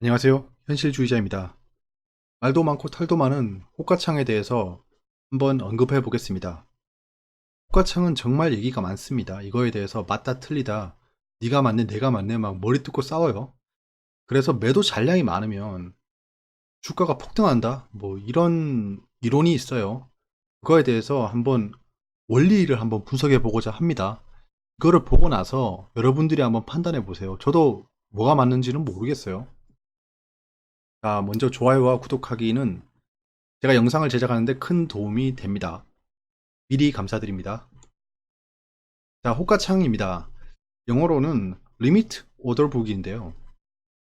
안녕하세요. 현실주의자입니다. 말도 많고 털도 많은 호가창에 대해서 한번 언급해 보겠습니다. 호가창은 정말 얘기가 많습니다. 이거에 대해서 맞다 틀리다, 네가 맞네 내가 맞네 막 머리 뜯고 싸워요. 그래서 매도 잔량이 많으면 주가가 폭등한다, 뭐 이런 이론이 있어요. 그거에 대해서 한번 원리를 한번 분석해 보고자 합니다. 이거를 보고 나서 여러분들이 한번 판단해 보세요. 저도 뭐가 맞는지는 모르겠어요. 자, 먼저 좋아요와 구독하기는 제가 영상을 제작하는데 큰 도움이 됩니다. 미리 감사드립니다. 자, 호가창입니다. 영어로는 Limit Order Book인데요.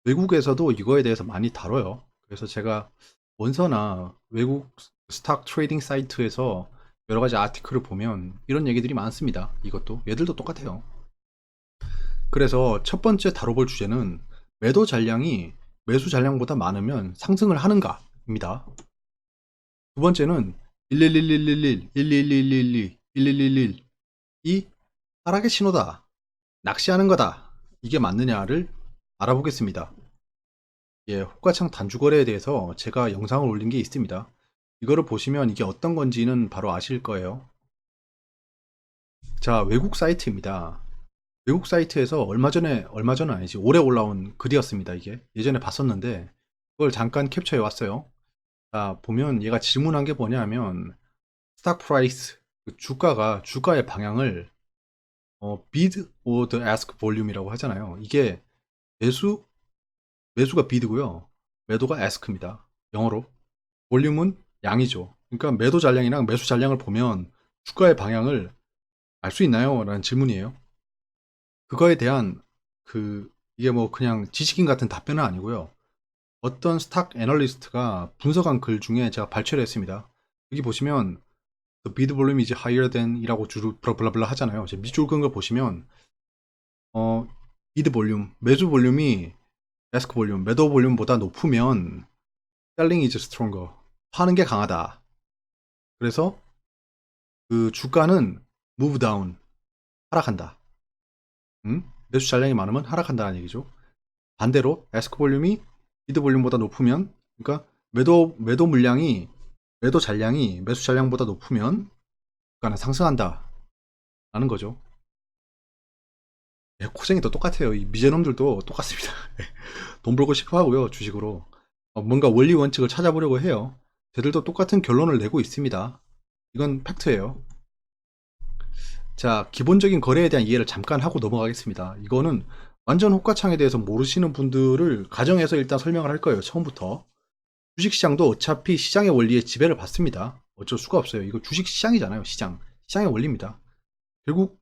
외국에서도 이거에 대해서 많이 다뤄요. 그래서 제가 원서나 외국 스탁 트레이딩 사이트에서 여러 가지 아티클을 보면 이런 얘기들이 많습니다. 이것도 얘들도 똑같아요. 그래서 첫 번째 다뤄볼 주제는 매도 잔량이 매수 잔량보다 많으면 상승을 하는가입니다. 두 번째는 11111, 11111, 1111, 이 하락의 신호다, 낚시하는 거다, 이게 맞느냐를 알아보겠습니다. 예, 호가창 단주거래에 대해서 제가 영상을 올린 게 있습니다. 이거를 보시면 이게 어떤 건지는 바로 아실 거예요. 자, 외국 사이트입니다. 외국 사이트에서 얼마 전은 아니지, 올해 올라온 글이었습니다. 이게 예전에 봤었는데 그걸 잠깐 캡처해 왔어요. 자, 보면 얘가 질문한 게 뭐냐면 스탁 프라이스, 주가의 방향을 bid or the ask volume이라고 하잖아요. 이게 매수 매수가 bid고요. 매도가 ask입니다. 영어로. 볼륨은 양이죠. 그러니까 매도 잔량이랑 매수 잔량을 보면 주가의 방향을 알 수 있나요? 라는 질문이에요. 그거에 대한 이게 뭐 그냥 지식인 같은 답변은 아니고요. 어떤 스탁 애널리스트가 분석한 글 중에 제가 발췌를 했습니다. 여기 보시면 the bid volume is higher than 이라고 주로 블라블라 하잖아요. 밑줄 그은 걸 보시면 어, bid 볼륨, 매수 볼륨이 ask 볼륨, 매도 볼륨보다 높으면 selling is stronger, 파는 게 강하다. 그래서 그 주가는 move down, 하락한다. 매수 잔량이 많으면 하락한다는 얘기죠. 반대로 ask 볼륨이 bid 볼륨보다 높으면, 그러니까 매도 물량이 매도 잔량이 매수 잔량보다 높으면 주가는 상승한다 라는 거죠. 예, 코생이 또 똑같아요. 이 미제놈들도 똑같습니다. 돈 벌고 싶어 하고요, 주식으로. 뭔가 원리 원칙을 찾아보려고 해요. 쟤들도 똑같은 결론을 내고 있습니다. 이건 팩트예요. 자, 기본적인 거래에 대한 이해를 잠깐 하고 넘어가겠습니다. 이거는 완전 호가창에 대해서 모르시는 분들을 가정해서 일단 설명을 할 거예요, 처음부터. 주식시장도 어차피 시장의 원리에 지배를 받습니다. 어쩔 수가 없어요. 이거 주식시장이잖아요, 시장. 시장의 원리입니다. 결국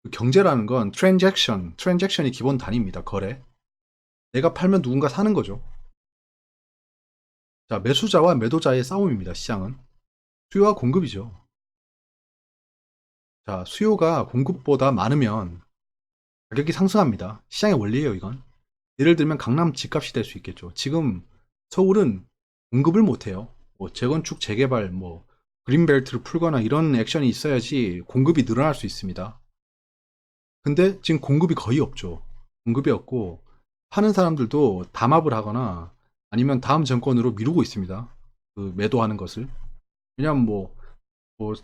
그 경제라는 건 트랜잭션이 기본 단위입니다. 거래. 내가 팔면 누군가 사는 거죠. 자, 매수자와 매도자의 싸움입니다. 시장은 수요와 공급이죠. 자, 수요가 공급보다 많으면 가격이 상승합니다. 시장의 원리예요, 이건. 예를 들면 강남 집값이 될 수 있겠죠. 지금 서울은 공급을 못해요. 뭐 재건축, 재개발, 뭐 그린벨트를 풀거나 이런 액션이 있어야지 공급이 늘어날 수 있습니다. 근데 지금 공급이 거의 없죠. 공급이 없고 파는 사람들도 담합을 하거나 아니면 다음 정권으로 미루고 있습니다. 그 매도하는 것을. 왜냐면 뭐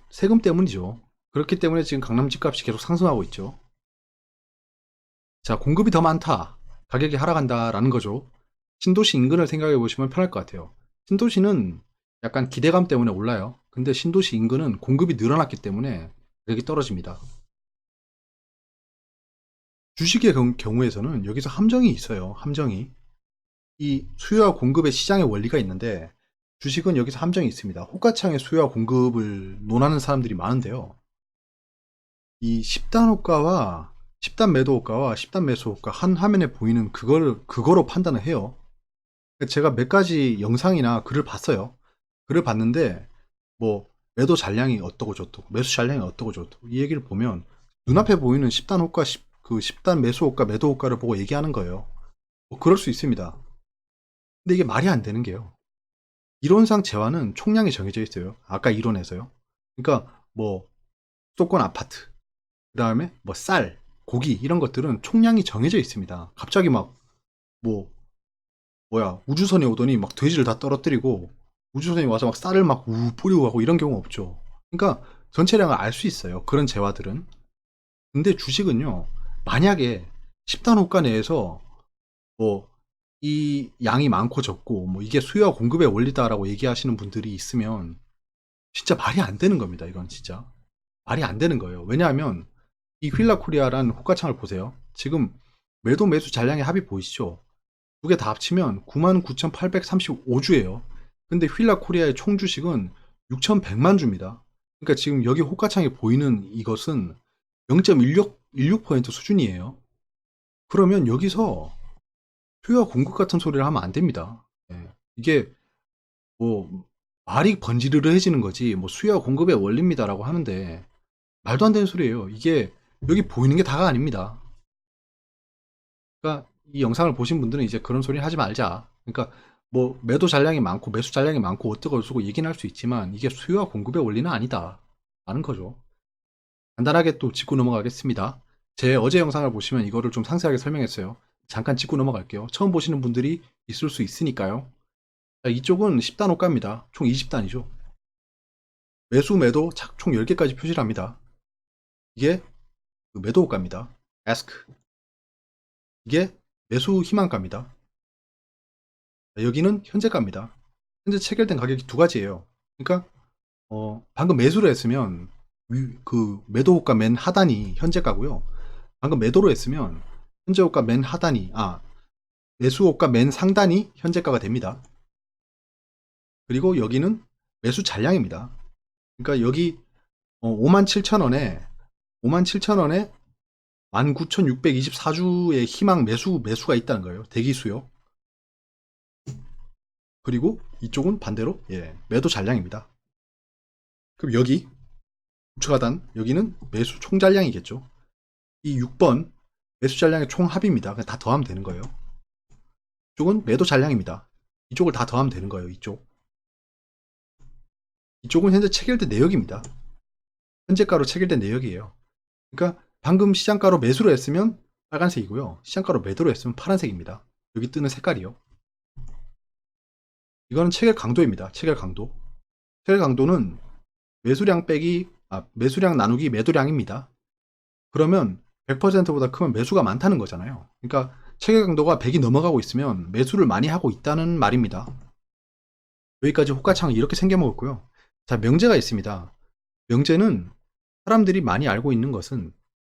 세금 때문이죠. 그렇기 때문에 지금 강남 집값이 계속 상승하고 있죠. 자, 공급이 더 많다, 가격이 하락한다라는 거죠. 신도시 인근을 생각해 보시면 편할 것 같아요. 신도시는 약간 기대감 때문에 올라요. 근데 신도시 인근은 공급이 늘어났기 때문에 가격이 떨어집니다. 주식의 경우에서는 여기서 함정이 있어요. 함정이. 이 수요와 공급의 시장의 원리가 있는데 주식은 여기서 함정이 있습니다. 호가창의 수요와 공급을 논하는 사람들이 많은데요. 이 10단 호가와 10단 매도 호가와 10단 매수 호가 한 화면에 보이는 그거로 판단을 해요. 제가 몇 가지 영상이나 글을 봤어요. 글을 봤는데 뭐 매도 잔량이 어떠고 저떠고 매수 잔량이 어떠고 저떠고 이 얘기를 보면 눈앞에 보이는 10단 호가, 그 10단 매수 호가, 매도 호가를 보고 얘기하는 거예요. 뭐 그럴 수 있습니다. 근데 이게 말이 안 되는 게요. 이론상 재화는 총량이 정해져 있어요. 아까 이론에서요. 그러니까 뭐 수도권 아파트, 그 다음에 뭐 쌀, 고기 이런 것들은 총량이 정해져 있습니다. 갑자기 막 뭐 뭐야, 우주선이 오더니 막 돼지를 다 떨어뜨리고 우주선이 와서 막 쌀을 막 우 뿌리고 가고 이런 경우 없죠. 그러니까 전체량을 알 수 있어요. 그런 재화들은. 근데 주식은요, 만약에 10단 호가 내에서 뭐 이 양이 많고 적고 뭐 이게 수요와 공급의 원리다라고 얘기하시는 분들이 있으면 진짜 말이 안 되는 겁니다. 이건 진짜 말이 안 되는 거예요. 왜냐하면 이 휠라 코리아라는 호가창을 보세요. 지금 매도 매수 잔량의 합이 보이시죠? 두 개 다 합치면 99,835주예요. 근데 휠라 코리아의 총 주식은 6,100만 주입니다. 그러니까 지금 여기 호가창에 보이는 이것은 0.16% 수준이에요. 그러면 여기서 수요와 공급 같은 소리를 하면 안 됩니다. 예. 이게 뭐 말이 번지르르해지는 거지 뭐 수요와 공급의 원리입니다라고 하는데 말도 안 되는 소리예요. 이게 여기 보이는 게 다가 아닙니다. 그러니까 이 영상을 보신 분들은 이제 그런 소리 하지 말자. 그러니까 뭐 매도 잔량이 많고 매수 잔량이 많고 어떻고 저쩌고 얘기는 할 수 있지만 이게 수요와 공급의 원리는 아니다 라는 거죠. 간단하게 또 짚고 넘어가겠습니다. 제 어제 영상을 보시면 이거를 좀 상세하게 설명했어요. 잠깐 짚고 넘어갈게요. 처음 보시는 분들이 있을 수 있으니까요. 자, 이쪽은 10단 호가입니다. 총 20단이죠. 매수 매도 총 10개까지 표시를 합니다. 이게 그 매도 호가입니다. ask. 이게 매수 희망가입니다. 여기는 현재가입니다. 현재 체결된 가격이 두 가지예요. 그러니까 방금 매수를 했으면 그 매도 호가 맨 하단이 현재가고요. 방금 매도로 했으면 현재 호가 맨 하단이 매수 호가 맨 상단이 현재가가 됩니다. 그리고 여기는 매수 잔량입니다. 그러니까 여기 57,000원에 57,000원에 19,624주의 희망 매수가 있다는 거예요. 대기수요. 그리고 이쪽은 반대로 매도 잔량입니다. 그럼 여기 우측 하단 여기는 매수 총 잔량이겠죠. 이 6번 매수 잔량의 총 합입니다. 그냥 다 더하면 되는 거예요. 이쪽은 매도 잔량입니다. 이쪽을 다 더하면 되는 거예요. 이쪽은 현재 체결된 내역입니다. 현재가로 체결된 내역이에요. 그러니까 방금 시장가로 매수를 했으면 빨간색이고요. 시장가로 매도를 했으면 파란색입니다. 여기 뜨는 색깔이요. 이거는 체결 강도입니다. 체결 강도. 체결 강도는 매수량 나누기 매도량입니다. 그러면 100%보다 크면 매수가 많다는 거잖아요. 그러니까 체결 강도가 100이 넘어가고 있으면 매수를 많이 하고 있다는 말입니다. 여기까지 호가창은 이렇게 생겨먹었고요. 자, 명제가 있습니다. 명제는 사람들이 많이 알고 있는 것은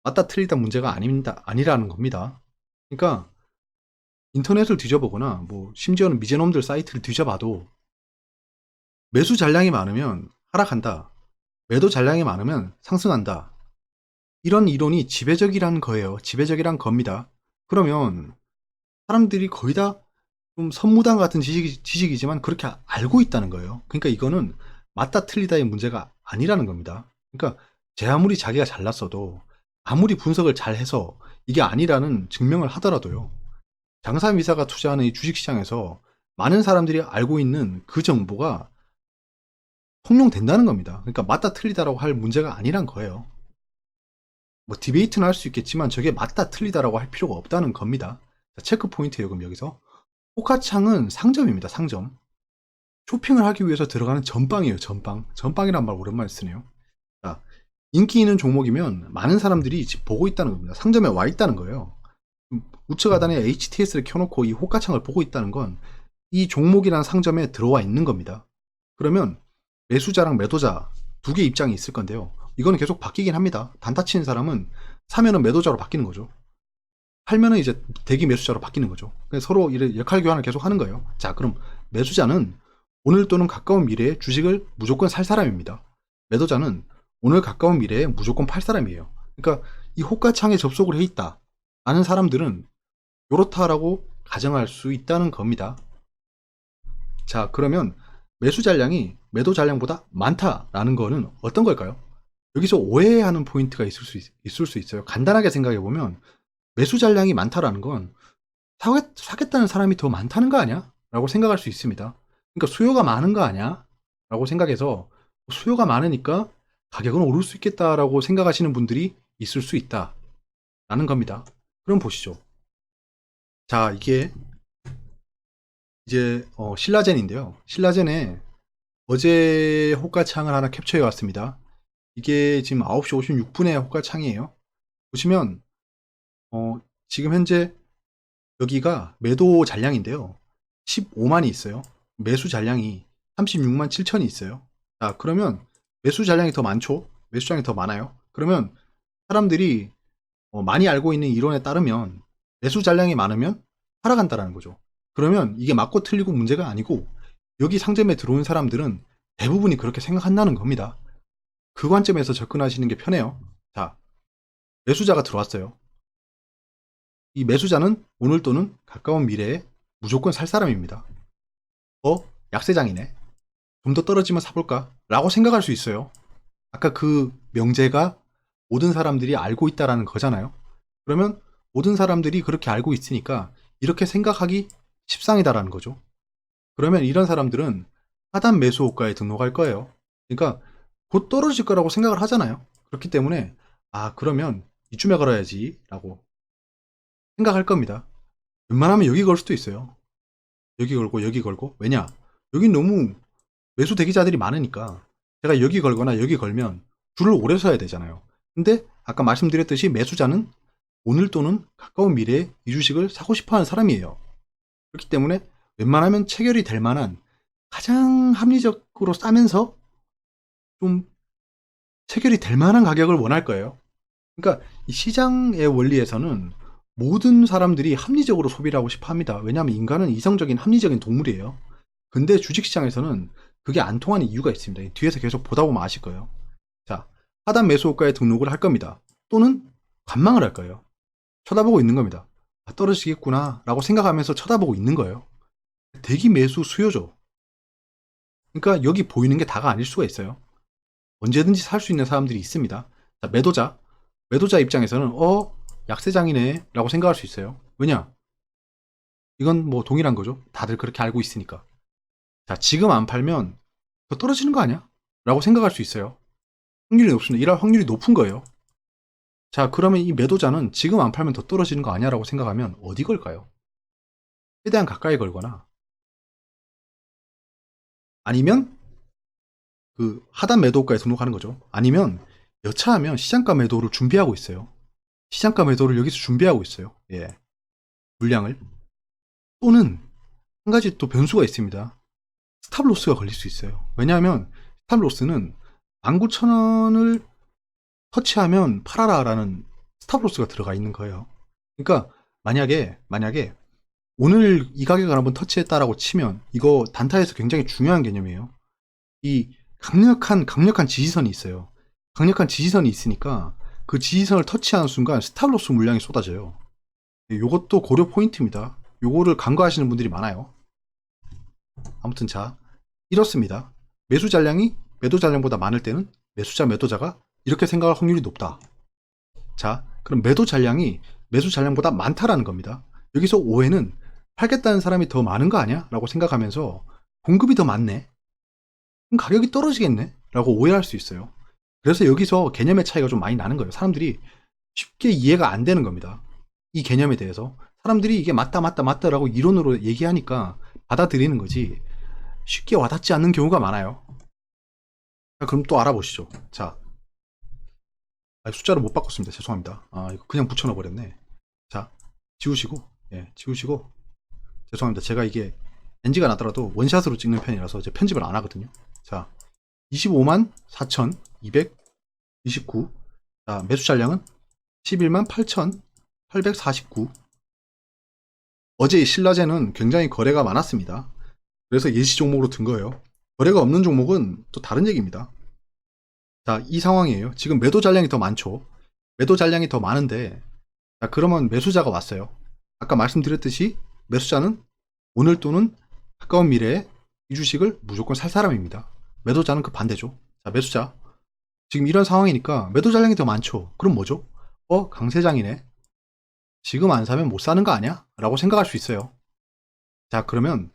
맞다 틀리다 문제가 아니라는 겁니다. 그러니까 인터넷을 뒤져보거나 뭐 심지어는 미제놈들 사이트를 뒤져봐도 매수 잔량이 많으면 하락한다. 매도 잔량이 많으면 상승한다. 이런 이론이 지배적이란 거예요. 지배적이란 겁니다. 그러면 사람들이 거의 다 좀 선무당 같은 지식이지만 그렇게 알고 있다는 거예요. 그러니까 이거는 맞다 틀리다의 문제가 아니라는 겁니다. 그러니까 제 아무리 자기가 잘났어도 아무리 분석을 잘 해서 이게 아니라는 증명을 하더라도요. 장사미사가 투자하는 이 주식시장에서 많은 사람들이 알고 있는 그 정보가 통용된다는 겁니다. 그러니까 맞다 틀리다라고 할 문제가 아니란 거예요. 뭐 디베이트는 할 수 있겠지만 저게 맞다 틀리다라고 할 필요가 없다는 겁니다. 자, 체크 포인트예요. 그럼 여기서 호카창은 상점입니다. 상점. 쇼핑을 하기 위해서 들어가는 전방이에요. 전방이란 말 오랜만에 쓰네요. 자, 인기 있는 종목이면 많은 사람들이 지금 보고 있다는 겁니다. 상점에 와 있다는 거예요. 우측 하단에 HTS를 켜놓고 이 호가창을 보고 있다는 건 이 종목이라는 상점에 들어와 있는 겁니다. 그러면 매수자랑 매도자 두 개 입장이 있을 건데요. 이거는 계속 바뀌긴 합니다. 단타 치는 사람은 사면은 매도자로 바뀌는 거죠. 팔면은 이제 대기 매수자로 바뀌는 거죠. 서로 역할 교환을 계속 하는 거예요. 자, 그럼 매수자는 오늘 또는 가까운 미래에 주식을 무조건 살 사람입니다. 매도자는 오늘 가까운 미래에 무조건 팔 사람이에요. 그러니까 이 호가창에 접속을 해 있다 라는 사람들은 요렇다라고 가정할 수 있다는 겁니다. 자, 그러면 매수 잔량이 매도 잔량보다 많다라는 거는 어떤 걸까요? 여기서 오해하는 포인트가 있을 수 있어요. 간단하게 생각해 보면 매수 잔량이 많다라는 건 사겠다는 사람이 더 많다는 거 아니야? 라고 생각할 수 있습니다. 그러니까 수요가 많은 거 아니야? 라고 생각해서 수요가 많으니까 가격은 오를 수 있겠다라고 생각하시는 분들이 있을 수 있다 라는 겁니다. 그럼 보시죠. 자, 이게 이제 신라젠인데요. 신라젠에 어제 호가창을 하나 캡처해 왔습니다. 이게 지금 9시 56분에 호가창이에요. 보시면 지금 현재 여기가 매도 잔량인데요. 15만이 있어요. 매수 잔량이 36만 7천이 있어요. 자, 그러면 매수 잔량이 더 많죠? 매수 잔량이 더 많아요. 그러면 사람들이 많이 알고 있는 이론에 따르면 매수 잔량이 많으면 하락한다라는 거죠. 그러면 이게 맞고 틀리고 문제가 아니고 여기 상점에 들어온 사람들은 대부분이 그렇게 생각한다는 겁니다. 그 관점에서 접근하시는 게 편해요. 자, 매수자가 들어왔어요. 이 매수자는 오늘 또는 가까운 미래에 무조건 살 사람입니다. 약세장이네. 좀 더 떨어지면 사볼까? 라고 생각할 수 있어요. 아까 그 명제가 모든 사람들이 알고 있다라는 거잖아요. 그러면 모든 사람들이 그렇게 알고 있으니까 이렇게 생각하기 십상이다라는 거죠. 그러면 이런 사람들은 하단 매수 호가에 등록할 거예요. 그러니까 곧 떨어질 거라고 생각을 하잖아요. 그렇기 때문에 그러면 이쯤에 걸어야지 라고 생각할 겁니다. 웬만하면 여기 걸 수도 있어요. 여기 걸고 여기 걸고. 왜냐? 여긴 너무 매수 대기자들이 많으니까 제가 여기 걸거나 여기 걸면 줄을 오래 서야 되잖아요. 근데 아까 말씀드렸듯이 매수자는 오늘 또는 가까운 미래에 이 주식을 사고 싶어하는 사람이에요. 그렇기 때문에 웬만하면 체결이 될 만한 가장 합리적으로 싸면서 좀 체결이 될 만한 가격을 원할 거예요. 그러니까 이 시장의 원리에서는 모든 사람들이 합리적으로 소비를 하고 싶어 합니다. 왜냐하면 인간은 이성적인 합리적인 동물이에요. 근데 주식시장에서는 그게 안 통하는 이유가 있습니다. 뒤에서 계속 보다 보면 아실 거예요. 자, 하단 매수 호가에 등록을 할 겁니다. 또는 관망을 할 거예요. 쳐다보고 있는 겁니다. 떨어지겠구나 라고 생각하면서 쳐다보고 있는 거예요. 대기 매수 수요죠. 그러니까 여기 보이는 게 다가 아닐 수가 있어요. 언제든지 살 수 있는 사람들이 있습니다. 자, 매도자 입장에서는 약세장이네 라고 생각할 수 있어요. 왜냐? 이건 뭐 동일한 거죠. 다들 그렇게 알고 있으니까. 자, 지금 안 팔면 더 떨어지는 거 아니야? 라고 생각할 수 있어요. 확률이 높습니다. 이럴 확률이 높은 거예요. 자, 그러면 이 매도자는 지금 안 팔면 더 떨어지는 거 아니야? 라고 생각하면 어디 걸까요? 최대한 가까이 걸거나 아니면 그 하단 매도가에 등록하는 거죠. 아니면 여차하면 시장가 매도를 준비하고 있어요. 시장가 매도를 여기서 준비하고 있어요. 예. 물량을. 또는 한 가지 또 변수가 있습니다. 스탑로스가 걸릴 수 있어요. 왜냐하면 스탑로스는 19,000원을 터치하면 팔아라라는 스탑로스가 들어가 있는 거예요. 그러니까 만약에 오늘 이 가격을 한번 터치했다라고 치면 이거 단타에서 굉장히 중요한 개념이에요. 이 강력한 지지선이 있어요. 강력한 지지선이 있으니까 그 지지선을 터치하는 순간 스탑로스 물량이 쏟아져요. 이것도 고려 포인트입니다. 요거를 간과하시는 분들이 많아요. 아무튼 자, 이렇습니다. 매수 잔량이 매도 잔량보다 많을 때는 매도자가 이렇게 생각할 확률이 높다. 자, 그럼 매도 잔량이 매수 잔량보다 많다라는 겁니다. 여기서 오해는 팔겠다는 사람이 더 많은 거 아니야? 라고 생각하면서 공급이 더 많네? 그럼 가격이 떨어지겠네? 라고 오해할 수 있어요. 그래서 여기서 개념의 차이가 좀 많이 나는 거예요. 사람들이 쉽게 이해가 안 되는 겁니다. 이 개념에 대해서. 사람들이 이게 맞다라고 이론으로 얘기하니까 받아들이는 거지 쉽게 와닿지 않는 경우가 많아요. 자, 그럼 또 알아보시죠. 자, 숫자를 못 바꿨습니다. 죄송합니다. 이거 그냥 붙여넣어 버렸네. 자, 지우시고, 지우시고. 죄송합니다. 제가 이게 NG가 나더라도 원샷으로 찍는 편이라서 이제 편집을 안 하거든요. 자, 25만 4,229. 자, 매수 잔량은 11만 8,849. 어제 신라젠은 굉장히 거래가 많았습니다. 그래서 예시 종목으로 든 거예요. 거래가 없는 종목은 또 다른 얘기입니다. 자, 이 상황이에요. 지금 매도 잔량이 더 많죠. 매도 잔량이 더 많은데, 자, 그러면 매수자가 왔어요. 아까 말씀드렸듯이 매수자는 오늘 또는 가까운 미래에 이 주식을 무조건 살 사람입니다. 매도자는 그 반대죠. 자, 매수자. 지금 이런 상황이니까 매도 잔량이 더 많죠. 그럼 뭐죠? 강세장이네. 지금 안 사면 못 사는 거 아니야? 라고 생각할 수 있어요. 자, 그러면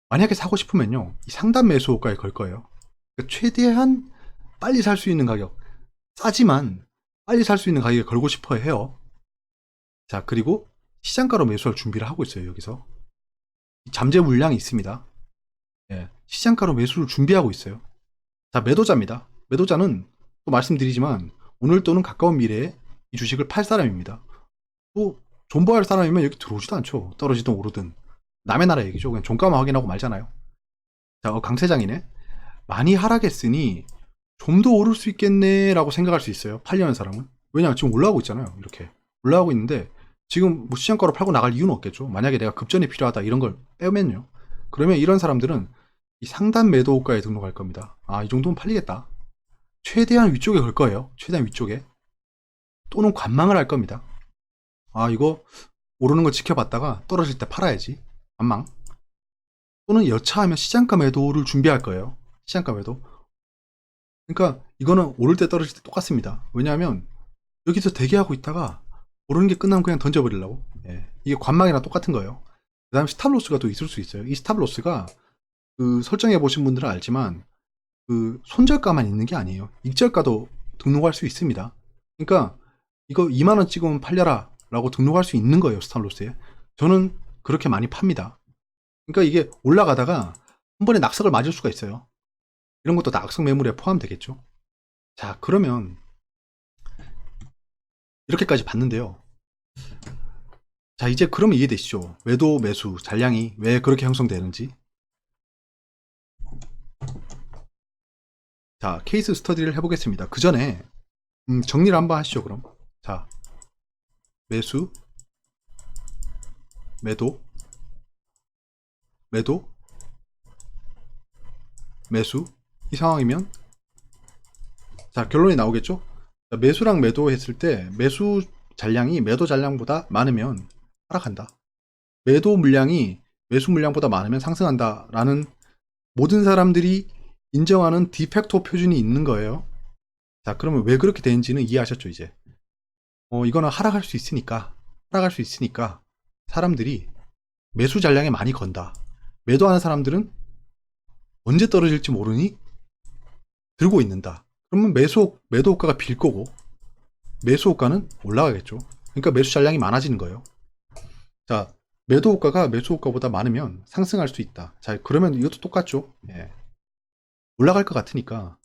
만약에 사고 싶으면요. 이 상단 매수 호가에 걸 거예요. 그러니까 최대한 빨리 살 수 있는 가격. 싸지만 빨리 살 수 있는 가격에 걸고 싶어 해요. 자, 그리고 시장가로 매수할 준비를 하고 있어요. 여기서. 잠재 물량이 있습니다. 예, 시장가로 매수를 준비하고 있어요. 자, 매도자입니다. 매도자는 또 말씀드리지만 오늘 또는 가까운 미래에 이 주식을 팔 사람입니다. 또 존버할 사람이면 여기 들어오지도 않죠. 떨어지든 오르든. 남의 나라 얘기죠. 그냥 종가만 확인하고 말잖아요. 자, 강세장이네. 많이 하락했으니 좀 더 오를 수 있겠네 라고 생각할 수 있어요. 팔려는 사람은. 왜냐면 지금 올라가고 있잖아요. 이렇게 올라가고 있는데 지금 뭐 시장가로 팔고 나갈 이유는 없겠죠. 만약에 내가 급전이 필요하다 이런 걸 빼면요. 그러면 이런 사람들은 이 상단 매도가에 등록할 겁니다. 아, 이 정도면 팔리겠다. 최대한 위쪽에 걸 거예요. 최대한 위쪽에. 또는 관망을 할 겁니다. 아, 이거 오르는 거 지켜봤다가 떨어질 때 팔아야지. 관망. 또는 여차하면 시장가 매도를 준비할 거예요. 시장가 매도. 그러니까 이거는 오를 때 떨어질 때 똑같습니다. 왜냐하면 여기서 대기하고 있다가 오르는 게 끝나면 그냥 던져버리려고. 예. 이게 관망이랑 똑같은 거예요. 그 다음에 스탑로스가 또 있을 수 있어요. 이 스탑로스가 그 설정해 보신 분들은 알지만 그 손절가만 있는 게 아니에요. 익절가도 등록할 수 있습니다. 그러니까 이거 2만원 찍으면 팔려라 라고 등록할 수 있는 거예요. 스탑로스에. 저는 그렇게 많이 팝니다. 그러니까 이게 올라가다가 한 번에 낙석을 맞을 수가 있어요. 이런 것도 낙석 매물에 포함되겠죠. 자, 그러면 이렇게까지 봤는데요. 자, 이제 그러면 이해되시죠? 매도, 매수, 잔량이 왜 그렇게 형성되는지. 자, 케이스 스터디를 해보겠습니다. 그 전에 정리를 한번 하시죠. 그럼 자, 매수, 매도, 매도, 매수. 이 상황이면 자, 결론이 나오겠죠? 자, 매수랑 매도 했을 때 매수 잔량이 매도 잔량보다 많으면 하락한다. 매도 물량이 매수 물량보다 많으면 상승한다 라는 모든 사람들이 인정하는 디팩토 표준이 있는 거예요. 자, 그러면 왜 그렇게 되는지는 이해하셨죠? 이제 이거는 하락할 수 있으니까 사람들이 매수 잔량에 많이 건다. 매도하는 사람들은 언제 떨어질지 모르니 들고 있는다. 그러면 매도 호가가 빌 거고 매수 호가는 올라가겠죠. 그러니까 매수 잔량이 많아지는 거예요. 자, 매도 호가가 매수 호가보다 많으면 상승할 수 있다. 자, 그러면 이것도 똑같죠. 예. 올라갈 것 같으니까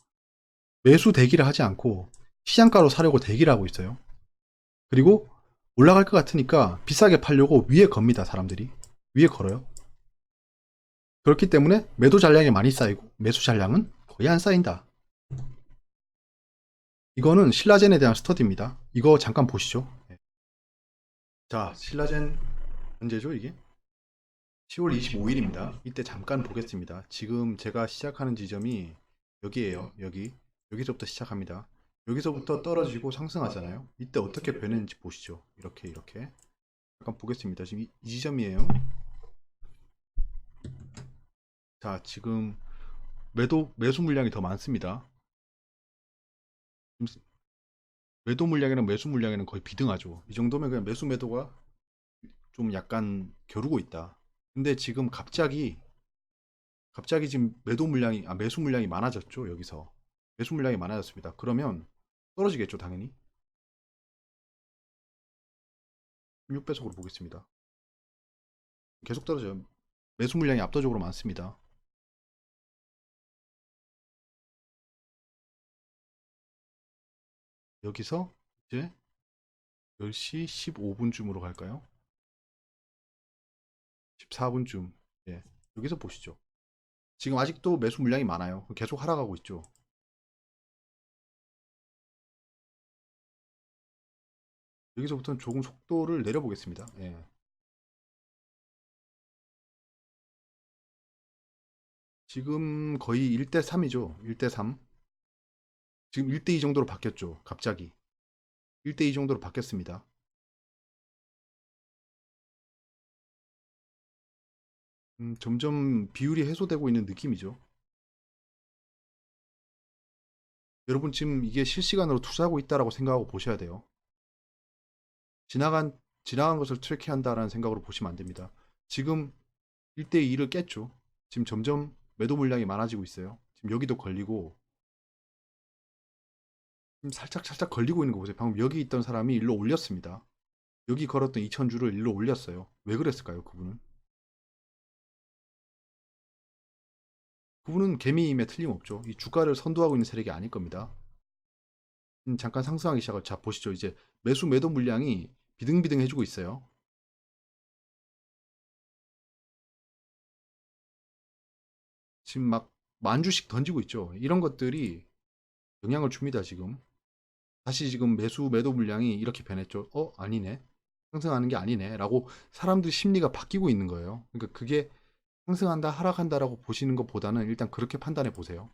매수 대기를 하지 않고 시장가로 사려고 대기를 하고 있어요. 그리고 올라갈 것 같으니까 비싸게 팔려고 위에 겁니다. 사람들이 위에 걸어요. 그렇기 때문에 매도 잔량이 많이 쌓이고 매수 잔량은 거의 안 쌓인다. 이거는 신라젠에 대한 스터디입니다. 이거 잠깐 보시죠. 자, 신라젠 언제죠 이게? 10월 25일입니다. 이때 잠깐 보겠습니다. 지금 제가 시작하는 지점이 여기에요. 여기서부터 시작합니다. 여기서부터 떨어지고 상승하잖아요. 이때 어떻게 변했는지 보시죠. 이렇게 잠깐 보겠습니다. 지금 이 지점이에요. 자, 지금 매수 물량이 더 많습니다. 매도 물량이랑 매수 물량에는 거의 비등하죠. 이 정도면 그냥 매도가 좀 약간 겨루고 있다. 근데 지금 갑자기 지금 매수 물량이 많아졌죠. 여기서 매수 물량이 많아졌습니다. 그러면 떨어지겠죠, 당연히. 16배속으로 보겠습니다. 계속 떨어져요. 매수 물량이 압도적으로 많습니다. 여기서 이제 10시 15분쯤으로 갈까요? 14분쯤. 예. 여기서 보시죠. 지금 아직도 매수 물량이 많아요. 계속 하락하고 있죠. 여기서부터는 조금 속도를 내려보겠습니다. 예. 지금 거의 1대3이죠. 1대3. 지금 1대2 정도로 바뀌었죠. 갑자기. 1대2 정도로 바뀌었습니다. 점점 비율이 해소되고 있는 느낌이죠. 여러분 지금 이게 실시간으로 투자하고 있다라고 생각하고 보셔야 돼요. 지나간 것을 트래킹한다라는 생각으로 보시면 안 됩니다. 지금 1대2를 깼죠. 지금 점점 매도 물량이 많아지고 있어요. 지금 여기도 걸리고 지금 살짝 걸리고 있는 거 보세요. 방금 여기 있던 사람이 일로 올렸습니다. 여기 걸었던 2000주를 일로 올렸어요. 왜 그랬을까요, 그분은? 그분은 개미임에 틀림없죠. 이 주가를 선도하고 있는 세력이 아닐 겁니다. 잠깐 상승하기 시작을. 자, 보시죠. 이제 매수 매도 물량이 비등비등 해주고 있어요. 지금 막 만 주씩 던지고 있죠. 이런 것들이 영향을 줍니다, 지금. 다시 지금 매수 매도 물량이 이렇게 변했죠. 아니네. 상승하는 게 아니네. 라고 사람들 심리가 바뀌고 있는 거예요. 그러니까 그게 상승한다, 하락한다라고 보시는 것보다는 일단 그렇게 판단해 보세요.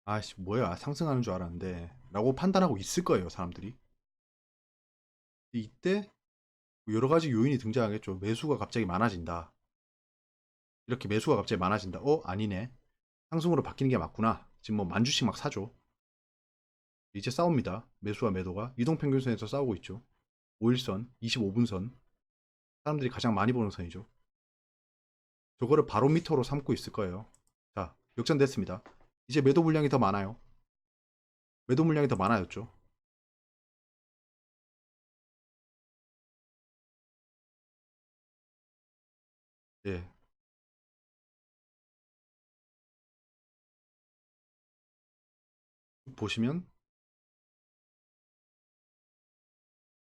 아씨, 뭐야. 상승하는 줄 알았는데. 라고 판단하고 있을 거예요, 사람들이. 이때 여러 가지 요인이 등장하겠죠. 매수가 갑자기 많아진다. 이렇게 매수가 갑자기 많아진다. 아니네. 상승으로 바뀌는 게 맞구나. 지금 뭐 만 주씩 막 사죠. 이제 싸웁니다. 매수와 매도가 이동평균선에서 싸우고 있죠. 5일선, 25분선. 사람들이 가장 많이 보는 선이죠. 저거를 바로미터로 삼고 있을 거예요. 자, 역전됐습니다. 이제 매도 물량이 더 많아요. 매도 물량이 더 많아졌죠. 예. 보시면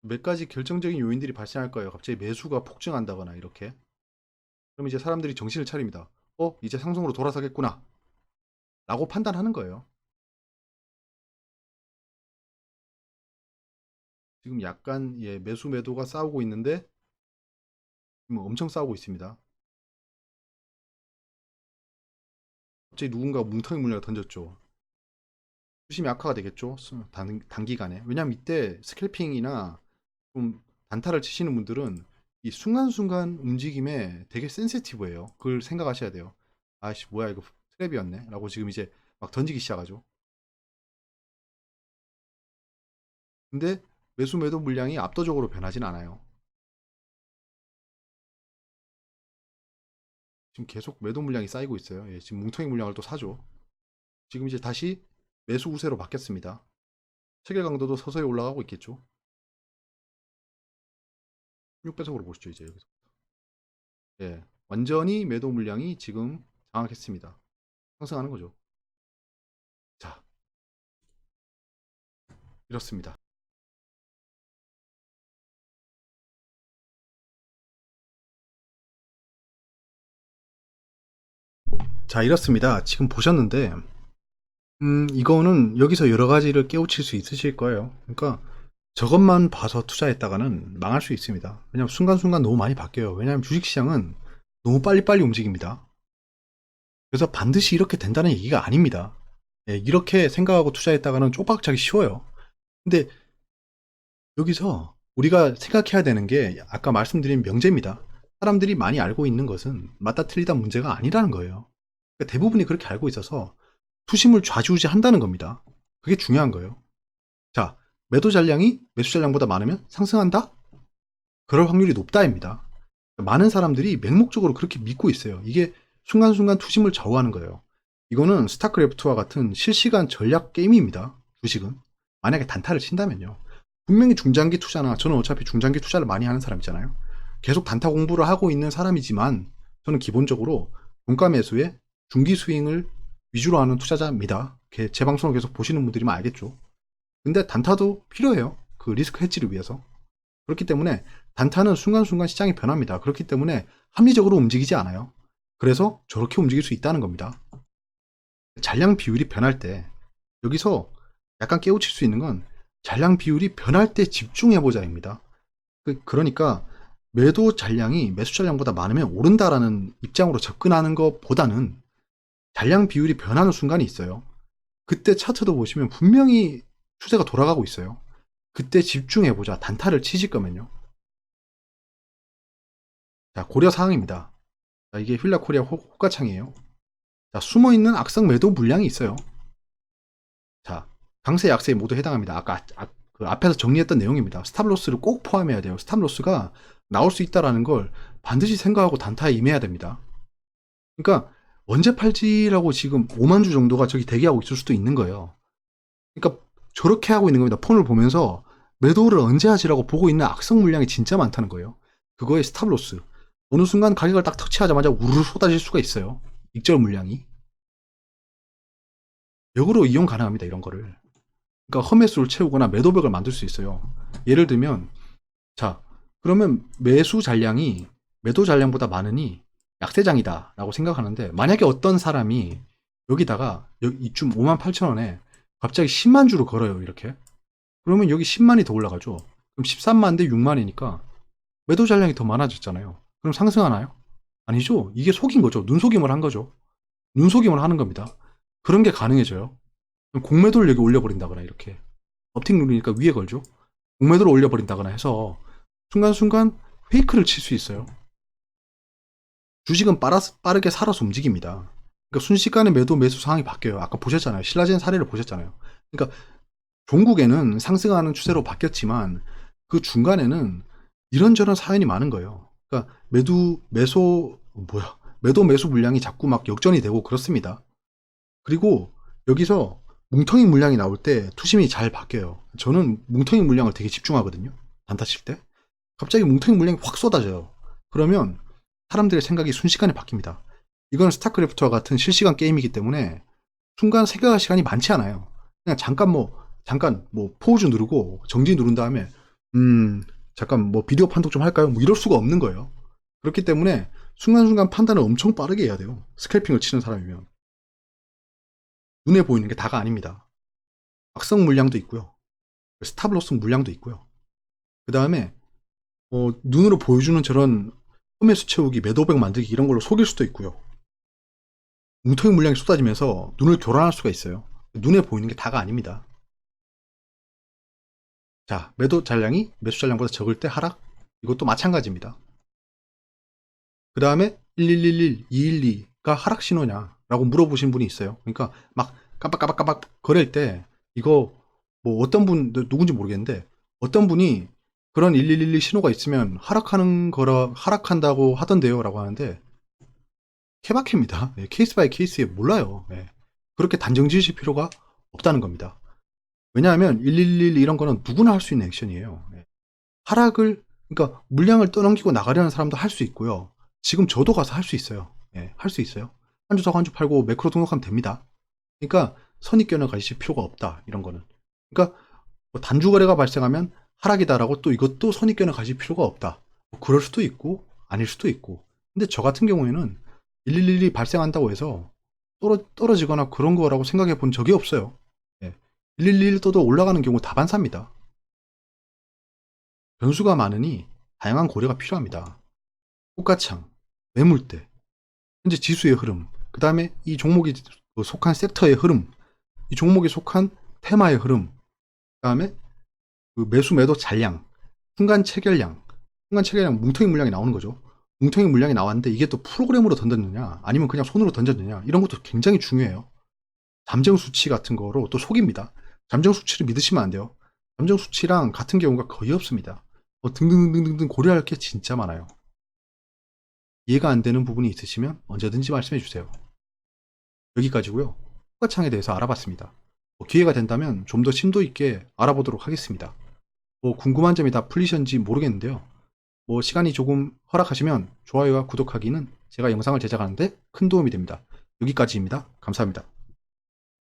몇 가지 결정적인 요인들이 발생할 거예요. 갑자기 매수가 폭증한다거나 이렇게. 그럼 이제 사람들이 정신을 차립니다. 이제 상승으로 돌아서겠구나. 라고 판단하는 거예요. 지금 약간 매수 매도가 싸우고 있는데 지금 엄청 싸우고 있습니다. 갑자기 누군가 뭉텅이 물량을 던졌죠. 수심이 악화가 되겠죠. 단기간에. 왜냐면 이때 스캘핑이나 좀 단타를 치시는 분들은 이 순간순간 움직임에 되게 센시티브해요. 그걸 생각하셔야 돼요. 아씨, 뭐야, 이거 트랩이었네. 라고 지금 이제 막 던지기 시작하죠. 근데 매수 매도 물량이 압도적으로 변하진 않아요. 지금 계속 매도 물량이 쌓이고 있어요. 지금 뭉텅이 물량을 또 사죠. 지금 이제 다시 매수 우세로 바뀌었습니다. 체결 강도도 서서히 올라가고 있겠죠. 6배속으로 보시죠, 이제 여기서. 완전히 매도 물량이 지금 장악했습니다. 상승하는 거죠. 자, 이렇습니다. 자, 이렇습니다. 지금 보셨는데, 이거는 여기서 여러 가지를 깨우칠 수 있으실 거예요. 그러니까 저것만 봐서 투자했다가는 망할 수 있습니다. 왜냐하면 순간순간 너무 많이 바뀌어요. 왜냐하면 주식시장은 너무 빨리빨리 움직입니다. 그래서 반드시 이렇게 된다는 얘기가 아닙니다. 이렇게 생각하고 투자했다가는 쪽박차기 쉬워요. 근데 여기서 우리가 생각해야 되는 게 아까 말씀드린 명제입니다. 사람들이 많이 알고 있는 것은 맞다 틀리다 문제가 아니라는 거예요. 그러니까 대부분이 그렇게 알고 있어서 투심을 좌지우지한다는 겁니다. 그게 중요한 거예요. 자, 매도 잔량이 매수 잔량보다 많으면 상승한다? 그럴 확률이 높다입니다. 많은 사람들이 맹목적으로 그렇게 믿고 있어요. 이게 순간순간 투심을 좌우하는 거예요. 이거는 스타크래프트와 같은 실시간 전략 게임입니다. 주식은. 만약에 단타를 친다면요. 분명히 중장기 투자나 저는 어차피 중장기 투자를 많이 하는 사람이잖아요. 계속 단타 공부를 하고 있는 사람이지만 저는 기본적으로 종가 매수에 중기 스윙을 위주로 하는 투자자입니다. 제 방송을 계속 보시는 분들이면 알겠죠. 근데 단타도 필요해요. 그 리스크 해지를 위해서. 그렇기 때문에 단타는 순간순간 시장이 변합니다. 그렇기 때문에 합리적으로 움직이지 않아요. 그래서 저렇게 움직일 수 있다는 겁니다. 잔량 비율이 변할 때 여기서 약간 깨우칠 수 있는 건 잔량 비율이 변할 때 집중해보자입니다. 그러니까 매도 잔량이 매수 잔량보다 많으면 오른다라는 입장으로 접근하는 것보다는 잔량 비율이 변하는 순간이 있어요. 그때 차트도 보시면 분명히 추세가 돌아가고 있어요. 그때 집중해보자. 단타를 치실 거면요. 자, 고려 사항입니다. 자, 이게 휠라 코리아 호가창이에요. 자, 숨어있는 악성 매도 물량이 있어요. 자, 강세, 약세에 모두 해당합니다. 아까 그 앞에서 정리했던 내용입니다. 스탑로스를 꼭 포함해야 돼요. 스탑로스가 나올 수 있다는 걸 반드시 생각하고 단타에 임해야 됩니다. 그러니까 언제 팔지라고 지금 5만 주 정도가 저기 대기하고 있을 수도 있는 거예요. 그러니까 저렇게 하고 있는 겁니다. 폰을 보면서 매도를 언제 하지라고 보고 있는 악성 물량이 진짜 많다는 거예요. 그거의 스탑로스. 어느 순간 가격을 딱 터치하자마자 우르르 쏟아질 수가 있어요. 익절 물량이. 역으로 이용 가능합니다. 이런 거를. 그러니까 험매수를 채우거나 매도벽을 만들 수 있어요. 예를 들면 자, 그러면 매수 잔량이 매도 잔량보다 많으니 약세장이다 라고 생각하는데, 만약에 어떤 사람이 여기다가 이쯤 58,000원에 갑자기 10만 주로 걸어요. 이렇게. 그러면 여기 10만이 더 올라가죠. 그럼 13만 대 6만이니까 매도 잔량이 더 많아졌잖아요. 그럼 상승하나요? 아니죠. 이게 속인 거죠. 눈속임을 한 거죠. 눈속임을 하는 겁니다. 그런 게 가능해져요. 그럼 공매도를 여기 올려버린다거나, 이렇게 업팅 누르니까 위에 걸죠. 공매도를 올려버린다거나 해서 순간순간 페이크를 칠 수 있어요. 주식은 빠르게 살아서 움직입니다. 그러니까 순식간에 매도 매수 상황이 바뀌어요. 아까 보셨잖아요. 신라젠 사례를 보셨잖아요. 그러니까 종국에는 상승하는 추세로 바뀌었지만 그 중간에는 이런저런 사연이 많은 거예요. 그러니까 매도 매수 물량이 자꾸 막 역전이 되고 그렇습니다. 그리고 여기서 뭉텅이 물량이 나올 때 투심이 잘 바뀌어요. 저는 뭉텅이 물량을 되게 집중하거든요. 단타 칠 때. 갑자기 뭉텅이 물량이 확 쏟아져요. 그러면 사람들의 생각이 순식간에 바뀝니다. 이건 스타크래프트와 같은 실시간 게임이기 때문에 순간 생각할 시간이 많지 않아요. 그냥 잠깐 포즈 누르고 정지 누른 다음에 잠깐 뭐 비디오 판독 좀 할까요? 뭐 이럴 수가 없는 거예요. 그렇기 때문에 순간순간 판단을 엄청 빠르게 해야 돼요. 스캘핑을 치는 사람이면. 눈에 보이는 게 다가 아닙니다. 악성 물량도 있고요. 스탑로스 물량도 있고요. 그 다음에 눈으로 보여주는 저런 홈매수 채우기, 매도백 만들기 이런 걸로 속일 수도 있고요. 뭉텅이 물량이 쏟아지면서 눈을 교란할 수가 있어요. 눈에 보이는 게 다가 아닙니다. 자, 매도 잔량이 매수 잔량보다 적을 때 하락? 이것도 마찬가지입니다. 그 다음에 1111, 212가 하락 신호냐 라고 물어보신 분이 있어요. 그러니까 막 깜빡깜빡깜빡 거릴 때 이거 뭐 어떤 분 누군지 모르겠는데 어떤 분이 그런 1112 신호가 있으면 하락한다고 하던데요 라고 하는데 케바케입니다. 네, 케이스 바이 케이스에 몰라요. 네. 그렇게 단정 지으실 필요가 없다는 겁니다. 왜냐하면 1111 이런 거는 누구나 할 수 있는 액션이에요. 네. 그러니까 물량을 떠넘기고 나가려는 사람도 할 수 있고요. 지금 저도 가서 할 수 있어요. 네, 할 수 있어요. 한 주 사고 한 주 팔고 매크로 등록하면 됩니다. 그러니까 선입견을 가지실 필요가 없다. 이런 거는. 그러니까 뭐 단주 거래가 발생하면 하락이다라고 또 이것도 선입견을 가질 필요가 없다. 뭐 그럴 수도 있고 아닐 수도 있고. 근데 저 같은 경우에는 1111이 발생한다고 해서 떨어지거나 그런 거라고 생각해 본 적이 없어요. 예. 111 떠도 올라가는 경우 다반사입니다. 변수가 많으니 다양한 고려가 필요합니다. 호가창, 매물대, 현재 지수의 흐름, 그 다음에 이 종목이 속한 섹터의 흐름, 이 종목이 속한 테마의 흐름, 그 다음에 그 매수 매도 잔량, 순간 체결량 뭉텅이 물량이 나오는 거죠. 뭉텅이 물량이 나왔는데 이게 또 프로그램으로 던졌느냐 아니면 그냥 손으로 던졌느냐 이런 것도 굉장히 중요해요. 잠정 수치 같은 거로 또 속입니다. 잠정 수치를 믿으시면 안 돼요. 잠정 수치랑 같은 경우가 거의 없습니다. 등등등등등 고려할 게 진짜 많아요. 이해가 안 되는 부분이 있으시면 언제든지 말씀해 주세요. 여기까지고요. 호가창에 대해서 알아봤습니다. 기회가 된다면 좀 더 심도 있게 알아보도록 하겠습니다. 궁금한 점이 다 풀리셨는지 모르겠는데요. 시간이 조금 허락하시면 좋아요와 구독하기는 제가 영상을 제작하는데 큰 도움이 됩니다. 여기까지입니다. 감사합니다.